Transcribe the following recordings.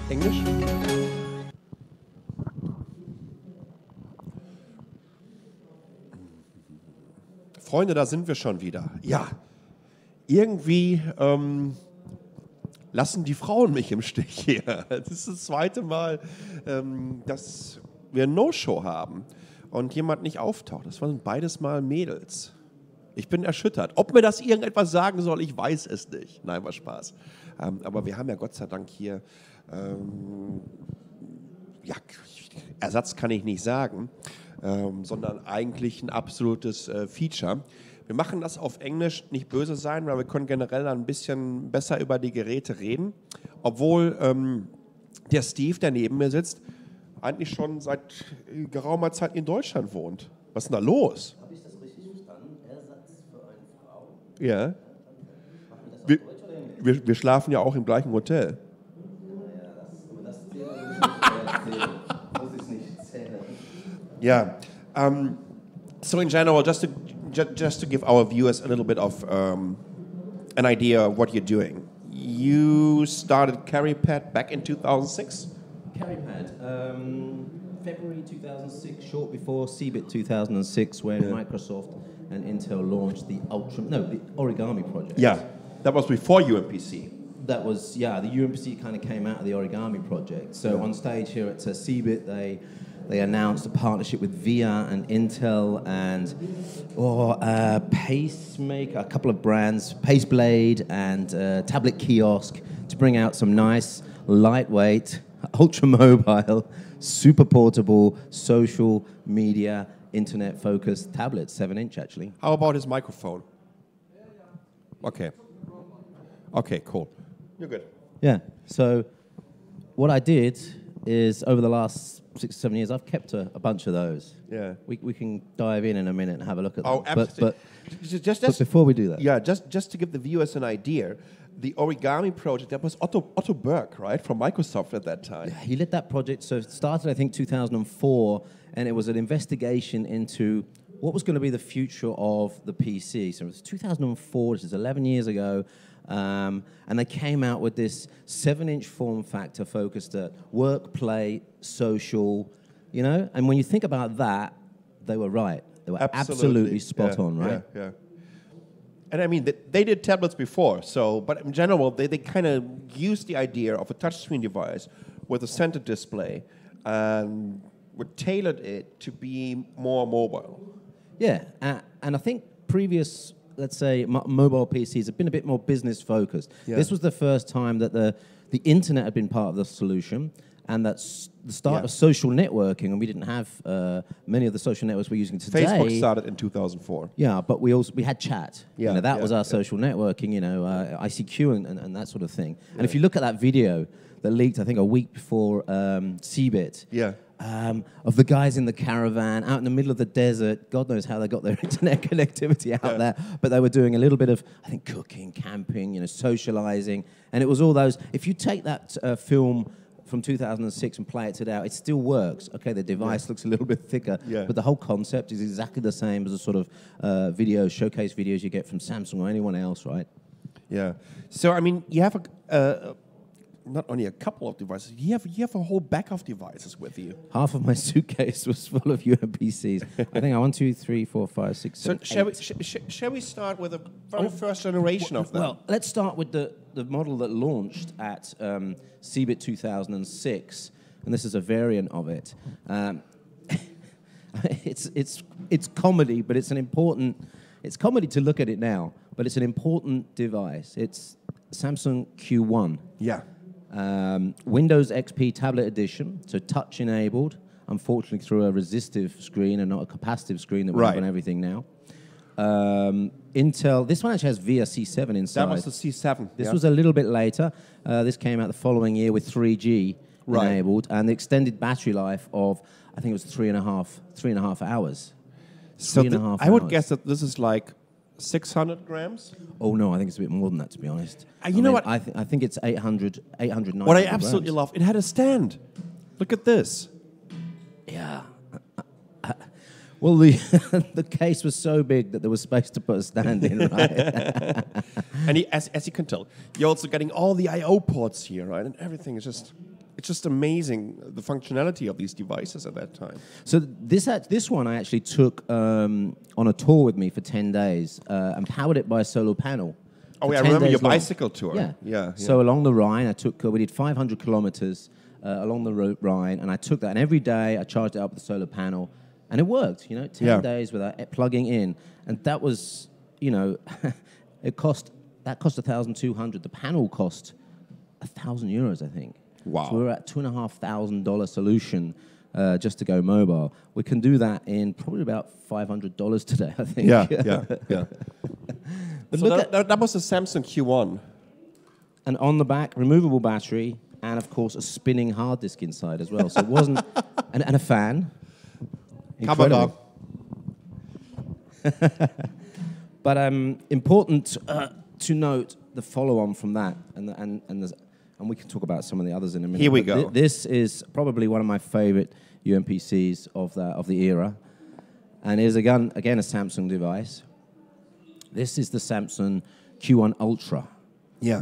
Englisch? Freunde, da sind wir schon wieder. Ja, irgendwie lassen die Frauen mich im Stich hier. Das ist das zweite Mal, dass wir ein No-Show haben und jemand nicht auftaucht. Das waren beides Mal Mädels. Ich bin erschüttert. Ob mir das irgendetwas sagen soll, ich weiß es nicht. Nein, war Spaß. Aber wir haben ja Gott sei Dank hier, ja, Ersatz kann ich nicht sagen, sondern eigentlich ein absolutes Feature. Wir machen das auf Englisch, nicht böse sein, weil wir können generell ein bisschen besser über die Geräte reden. Obwohl der Steve, der neben mir sitzt, eigentlich schon seit geraumer Zeit in Deutschland wohnt. Was ist denn da los? Habe ich das richtig verstanden? Ersatz für eine Frau? Ja. Machen wir das auf Deutsch oder Englisch? Wir schlafen ja auch im gleichen Hotel. Ja, das Thema muss ich nicht erzählen. Yeah. So in general, just to give our viewers a little bit of an idea of what you're doing, you started CarryPad back in 2006? CarryPad, February 2006, short before CeBIT 2006, when Microsoft and Intel launched the the Origami project. Yeah, that was before UMPC. That was, the UMPC kind of came out of the Origami project. So on stage here at CeBIT, they announced a partnership with VIA and Intel and Pacemaker, a couple of brands, Paceblade and Tablet Kiosk, to bring out some nice, lightweight, ultra-mobile, super portable, social media, internet-focused tablets, 7-inch actually. How about his microphone? Okay. Okay, cool. You're good. Yeah, so what I did is over the last 6 or 7 years, I've kept a bunch of those. Yeah. We can dive in a minute and have a look at them. Oh, absolutely. But before we do that. Yeah, just to give the viewers an idea, the Origami project, that was Otto Berg, right, from Microsoft at that time. He led that project, so it started, I think, 2004, and it was an investigation into what was going to be the future of the PC. So it was 2004, this is 11 years ago, and they came out with this 7-inch form factor focused at work, play, social, you know? And when you think about that, they were right. They were absolutely spot on, right? Yeah. And I mean, they did tablets before, but in general, they kind of used the idea of a touchscreen device with a center display and tailored it to be more mobile. Yeah, and I think previous, let's say, mobile PCs have been a bit more business focused. Yeah. This was the first time that the internet had been part of the solution, and that's the start of social networking, and we didn't have many of the social networks we're using today. Facebook started in 2004. Yeah, but we had chat. Yeah, you know, that was our social networking, you know, ICQ and that sort of thing. And if you look at that video that leaked, I think, a week before CeBIT, of the guys in the caravan out in the middle of the desert, God knows how they got their internet connectivity out there, but they were doing a little bit of, I think, cooking, camping, you know, socializing, and it was all those. If you take that film from 2006 and play it today, it still works. Okay, the device looks a little bit thicker, but the whole concept is exactly the same as the sort of showcase videos you get from Samsung or anyone else, right? Yeah. So, I mean, you have not only a couple of devices, you have a whole bag of devices with you. Half of my suitcase was full of UMPCs. I think 1, 2, 3, 4, 5, 6, 7, so shall we start with the very first generation of them? Well, let's start with the model that launched at CeBIT 2006, and this is a variant of it. It's comedy, but it's comedy to look at it now, but it's an important device. It's Samsung Q1. Yeah. Windows XP Tablet Edition, so touch-enabled, unfortunately through a resistive screen and not a capacitive screen that we have on everything now. Intel, this one actually has VIA C7 inside. That was the C7. This was a little bit later. This came out the following year with 3G enabled, and the extended battery life of, I think it was 3.5 hours. So I would guess that this is like 600 grams? Oh, no, I think it's a bit more than that, to be honest. You know what? I think it's 890 What I absolutely love, it had a stand. Look at this. Yeah. Well, the case was so big that there was space to put a stand in, right? And as you can tell, you're also getting all the I/O ports here, right? And everything is just it's just amazing the functionality of these devices at that time. So this one I actually took on a tour with me for 10 days and powered it by a solar panel. Oh, yeah, I remember your bicycle tour. Yeah. So along the Rhine, we did 500 kilometers along the Rhine, and I took that, and every day I charged it up with the solar panel, and it worked, 10 days without plugging in. And that was, that cost 1,200. The panel cost €1,000, I think. Wow. So we're at $2,500 solution just to go mobile. We can do that in probably about $500 today, I think. Yeah. But so that was a Samsung Q1. And on the back, removable battery, and of course a spinning hard disk inside as well. So it wasn't, and a fan. Incredible. But important to note the follow-on from that, and we can talk about some of the others in a minute. Here we go. This is probably one of my favorite UMPCs of the era, and is again a Samsung device. This is the Samsung Q1 Ultra. Yeah.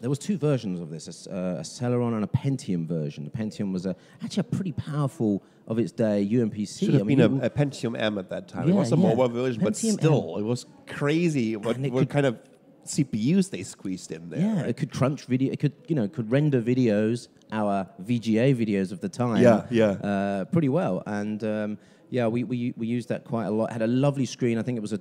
There was two versions of this, a Celeron and a Pentium version. The Pentium was actually a pretty powerful of its day UMPC. Should have been a Pentium M at that time. Yeah, it was a mobile version, but Pentium still, M. It was crazy what kind of CPUs they squeezed in there. Yeah, right? it could crunch video. It could render videos, our VGA videos of the time. Pretty well. And we used that quite a lot. Had a lovely screen. I think it was a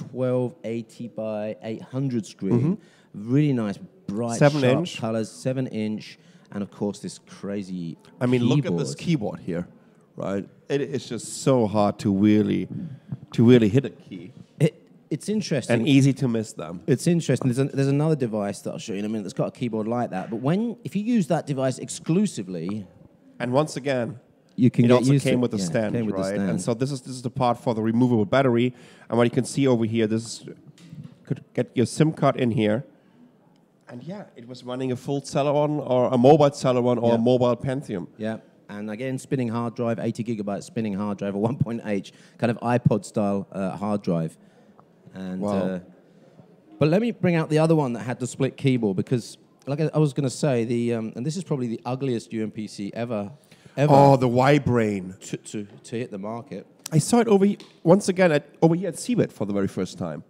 1280 by 800 screen. Mm-hmm. Really nice, bright, 7-inch colors, 7-inch, and of course this crazy. Look keyboard. at this keyboard here, right? It is just so hard to really hit a key. It's interesting. And easy to miss them. It's interesting. There's another device that I'll show you in a minute that's got a keyboard like that. But if you use that device exclusively, and once again, it also came with the stand, right? And so this is the part for the removable battery. And what you can see over here, could get your SIM card in here. And it was running a full Celeron or a mobile Celeron or a mobile Pentium. Yeah. And again, spinning hard drive, 80 gigabyte spinning hard drive, a 1.8 kind of iPod style hard drive. And wow. But let me bring out the other one that had the split keyboard, because, like I was going to say, and this is probably the ugliest UMPC ever. Oh, the Y-Brain to hit the market. I saw it over here at CeBIT for the very first time.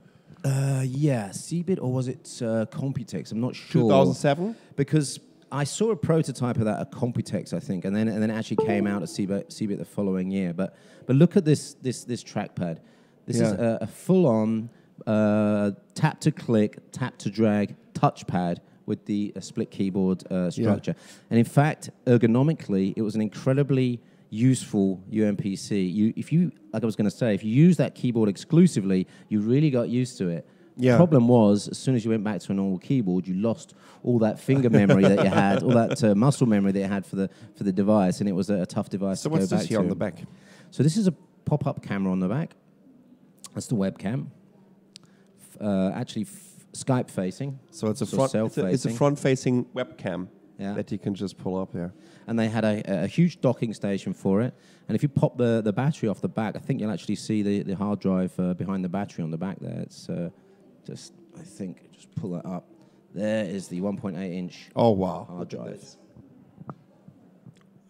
CeBIT, or was it Computex? I'm not sure. 2007? Because I saw a prototype of that at Computex, I think, and then it actually came out at CeBIT the following year. But look at this trackpad. This is a full-on tap-to-click, tap-to-drag touchpad with the split keyboard structure. Yeah. And in fact, ergonomically, it was an incredibly useful UMPC. If you use that keyboard exclusively, you really got used to it. Yeah. The problem was, as soon as you went back to a normal keyboard, you lost all that finger memory that you had, all that muscle memory that you had for the device, and it was a tough device to go back to. So what's this here on the back? So this is a pop-up camera on the back. That's the webcam. Actually, Skype facing. So it's a front-facing webcam that you can just pull up there. And they had a huge docking station for it. And if you pop the battery off the back, I think you'll actually see the hard drive behind the battery on the back there. It's just pull that up. There is the 1.8-inch hard drive.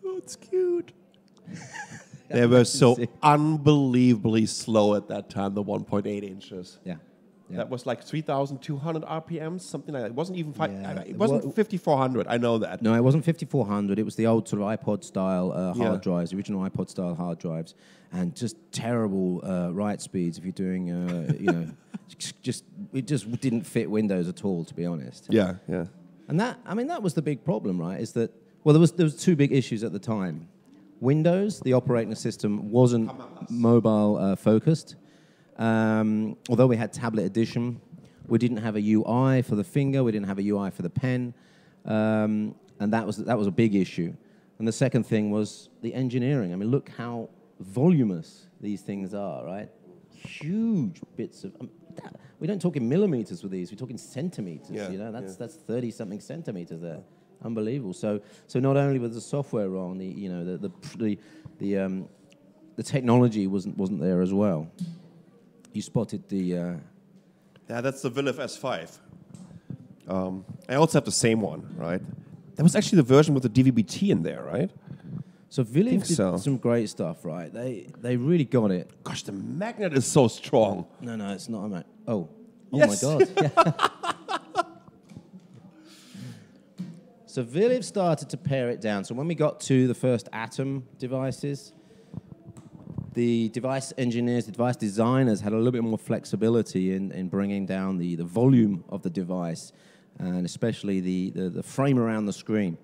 Oh, it's cute. They were so unbelievably slow at that time, the 1.8 inches. Yeah. That was like 3,200 RPMs, something like that. It wasn't even it wasn't 5,400. I know that. No, it wasn't 5,400. It was the old sort of iPod-style hard drives, the original iPod-style hard drives, and just terrible write speeds if you're doing, it just didn't fit Windows at all, to be honest. Yeah. And that was the big problem, right? Is that there was two big issues at the time. Windows, the operating system, wasn't mobile focused. Although we had tablet edition, we didn't have a UI for the finger, we didn't have a UI for the pen, and that was a big issue. And the second thing was the engineering. I mean, look how voluminous these things are, right? Huge bits of. We don't talk in millimeters with these; we talk in centimeters. That's 30-something centimeters there. Unbelievable. So not only was the software wrong, the technology wasn't there as well. You spotted the... Yeah, that's the Vilif S5. I also have the same one, right? That was actually the version with the DVB-T in there, right? So Viliv did some great stuff, right? They really got it. Gosh, the magnet is so strong. No, it's not a magnet. Oh yes. My God. Yeah. So Viliv started to pare it down. So when we got to the first Atom devices, the device engineers, the device designers had a little bit more flexibility in bringing down the volume of the device, and especially the frame around the screen.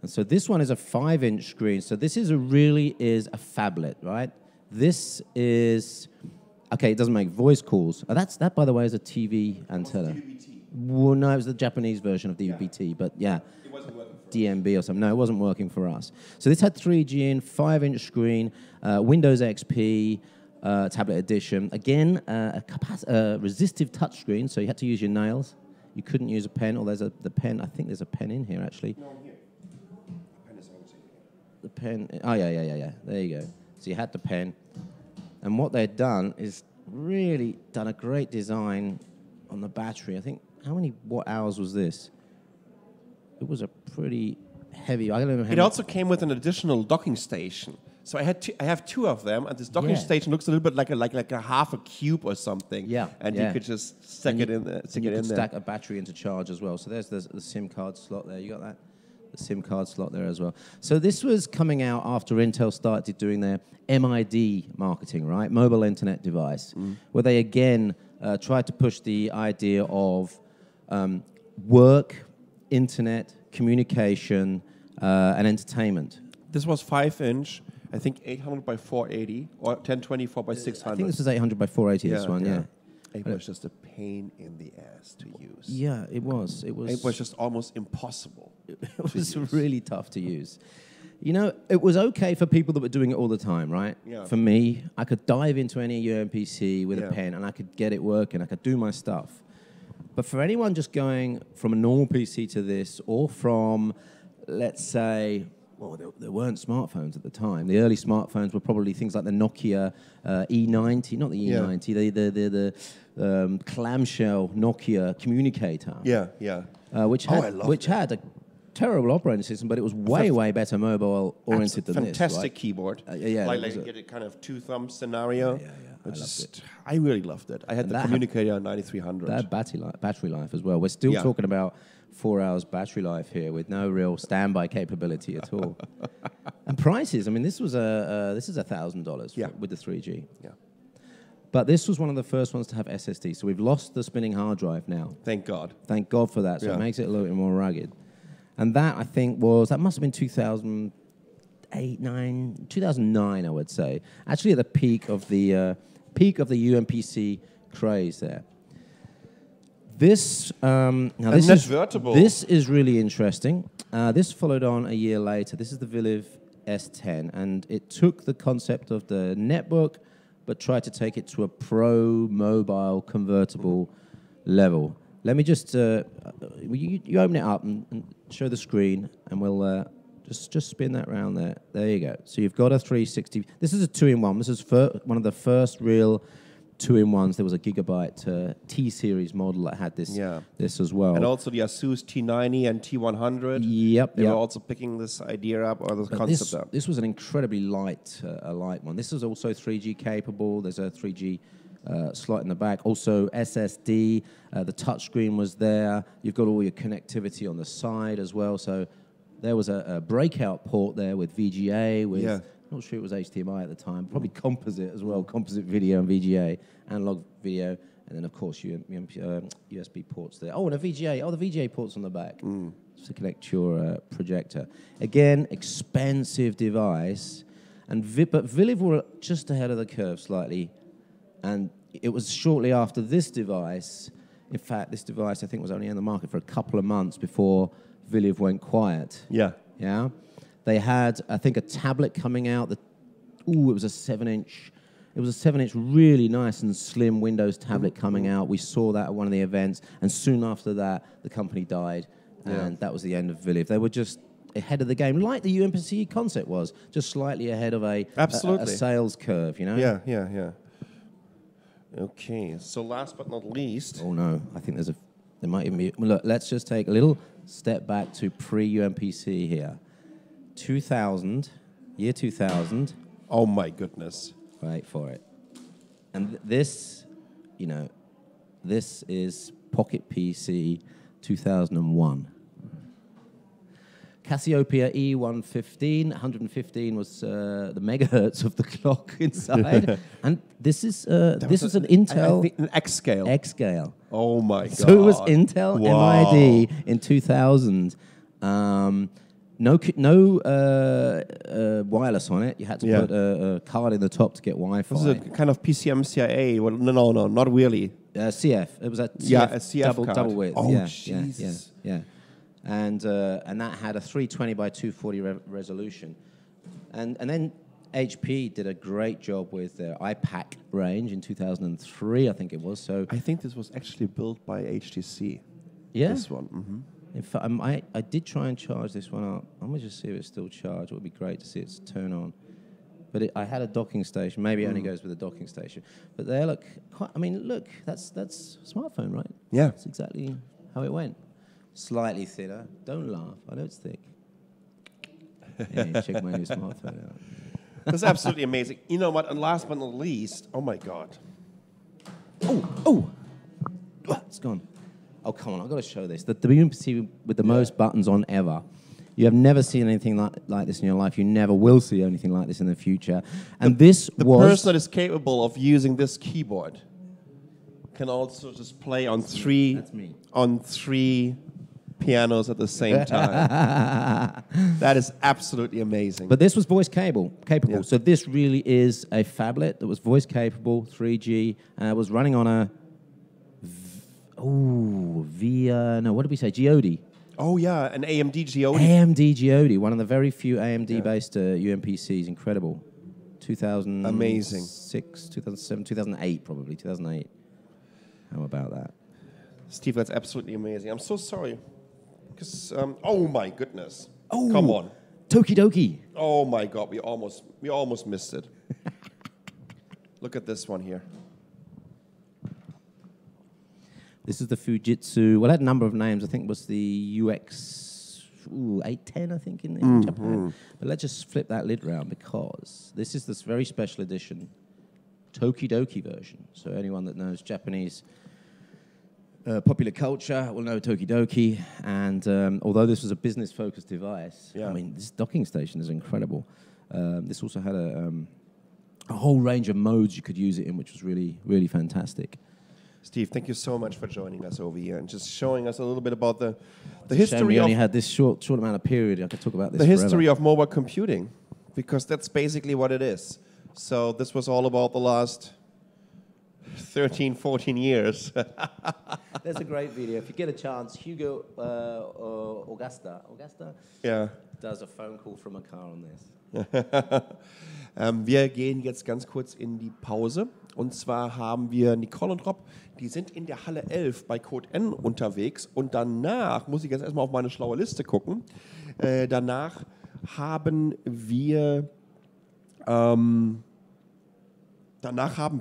And so this one is a 5-inch screen. So this really is a phablet, right? This is, okay, it doesn't make voice calls. That, by the way, is a TV antenna. Well, no, it was the Japanese version of DVB-T, but yeah. It wasn't working for DMB or something. No, it wasn't working for us. So this had 3G in, 5-inch screen, Windows XP, tablet edition. Again, a resistive touchscreen, so you had to use your nails. You couldn't use a pen, or the pen. I think there's a pen in here, actually. No, here. The pen is always here. The pen. Oh, yeah. There you go. So you had the pen. And what they'd done is really done a great design on the battery. I think, how many watt-hours was this? It was a pretty heavy. I don't know how it also came with an additional docking station. So I have 2 of them, and this docking station looks a little bit like a half a cube or something. Yeah, and you could just stick it in there. You could stack a battery into charge as well. So there's the SIM card slot there. You got that? The SIM card slot there as well. So this was coming out after Intel started doing their MID marketing, right? Mobile Internet Device, where they again tried to push the idea of work, internet, communication, and entertainment. This was 5-inch. I think 800 by 480 or 1024 by 600. I think this was 800 by 480. This one, yeah. It was just a pain in the ass to use. Yeah, it was. It was just almost impossible. It was really tough to use. You know, it was okay for people that were doing it all the time, right? Yeah. For me, I could dive into any UMPC with a pen and I could get it working. I could do my stuff. But for anyone just going from a normal PC to this, or from, let's say, well, there weren't smartphones at the time. The early smartphones were probably things like the Nokia E90, not the E90, the clamshell Nokia communicator. Which had a terrible operating system, but it was way better mobile oriented than this. Fantastic keyboard. Like get a kind of 2-thumb scenario. I loved it. I really loved it. I had the communicator 9300. That battery life as well. We're still talking about 4 hours battery life here with no real standby capability at all. And prices. I mean, this is $1,000 with the 3G. Yeah. But this was one of the first ones to have SSD. So we've lost the spinning hard drive now. Thank God. Thank God for that. So it makes it a little bit more rugged. And that, I think, that must have been 2009, I would say. Actually, at the peak of the UMPC craze there. This this is really interesting. This followed on a year later. This is the Viliv S10, and it took the concept of the netbook, but tried to take it to a pro mobile convertible level. Let me just you open it up and show the screen, and we'll just spin that round there. There you go. So you've got a 360. This is a 2-in-1. This is one of the first real 2-in-1s. There was a Gigabyte T-series model that had this as well. And also the Asus T90 and T100. Yep. They were also picking this idea up, or this concept up. This was an incredibly light one. This is also 3G capable. There's a 3G slot in the back. Also SSD. The touchscreen was there. You've got all your connectivity on the side as well. So there was a breakout port there with VGA, with, not sure it was HDMI at the time, probably composite as well, composite video and VGA, analog video, and then, of course, USB ports there. Oh, and a VGA. Oh, the VGA port's on the back to connect your projector. Again, expensive device, but Viliv were just ahead of the curve slightly, and it was shortly after this device. In fact, this device, I think, was only in the market for a couple of months before Viliv went quiet. Yeah. They had, I think, a tablet coming out. It was a 7-inch. It was a 7-inch, really nice and slim Windows tablet coming out. We saw that at one of the events, and soon after that, the company died, and that was the end of Viliv. They were just ahead of the game, like the UMPC concept was, just slightly ahead of a sales curve, you know? Yeah. Okay, so last but not least... Oh, no, I think there's There might even be. Look, let's just take a little step back to pre-UMPC here. 2000, year 2000. Oh my goodness. Wait for it. And this, you know, this is Pocket PC 2001. Cassiopeia E115, 115 was the megahertz of the clock inside, and this is an Intel. I think an X scale. X scale. Oh my god! So it was Intel MID in 2000. No wireless on it. You had to put a card in the top to get Wi-Fi. This is a kind of PCMCIA. Well, no, not really. CF. It was a CF, a CF double width. Oh, yeah, Jesus. Yeah. And that had a 320 by 240 resolution. And then HP did a great job with their iPac range in 2003, I think it was. So I think this was actually built by HTC. Yeah? This one. Mm-hmm. In fact, I did try and charge this one up. I'm going to just see if it's still charged. It would be great to see it turn on. But I had a docking station. Maybe it only goes with a docking station. But they look quite... I mean, look, that's a smartphone, right? Yeah. That's exactly how it went. Slightly thinner. Don't laugh. I know it's thick. Yeah, check my new smartphone out. That's absolutely amazing. You know what? And last but not least, oh my God. Oh, it's gone. Oh, come on, I've got to show this. The UMPC with the most buttons on ever. You have never seen anything like this in your life. You never will see anything like this in the future. And the person that is capable of using this keyboard can also just play on three pianos at the same time. That is absolutely amazing. But this was voice capable. Yeah. So this really is a phablet that was voice capable, 3G, and it was running on a what did we say? Geode. Oh yeah, an AMD Geode. AMD Geode, one of the very few AMD-based UMPCs. Incredible. 2006, amazing. 2007, 2008 probably, 2008. How about that? Steve, that's absolutely amazing. I'm so sorry. Because, oh my goodness. Oh, come on. Tokidoki. Oh my God, we almost missed it. Look at this one here. This is the Fujitsu. Well, it had a number of names. I think it was the UX 810, I think, in Japan. But let's just flip that lid round because this is this very special edition Tokidoki version. So anyone that knows Japanese popular culture will know Tokidoki. And although this was a business-focused device, I mean, this docking station is incredible. This also had a whole range of modes you could use it in, which was really, really fantastic. Steve, thank you so much for joining us over here and just showing us a little bit about the history. We only had this short amount of period. I could talk about this the forever. history of mobile computing, because that's basically what it is. So this was all about the last 13, 14 years. There's a great video. If you get a chance, Hugo Augusta does a phone call from a car on this. Wir gehen jetzt ganz kurz in die Pause. Und zwar haben wir Nicole und Rob, die sind in der Halle 11 bei Code N unterwegs. Und danach, muss ich jetzt erstmal auf meine schlaue Liste gucken, danach haben wir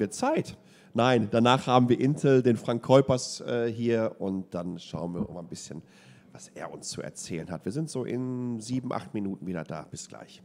Zeit. Nein, danach haben wir Intel, den Frank Kuipers hier und dann schauen wir mal ein bisschen, was er uns zu erzählen hat. Wir sind so in 7, 8 Minuten wieder da. Bis gleich.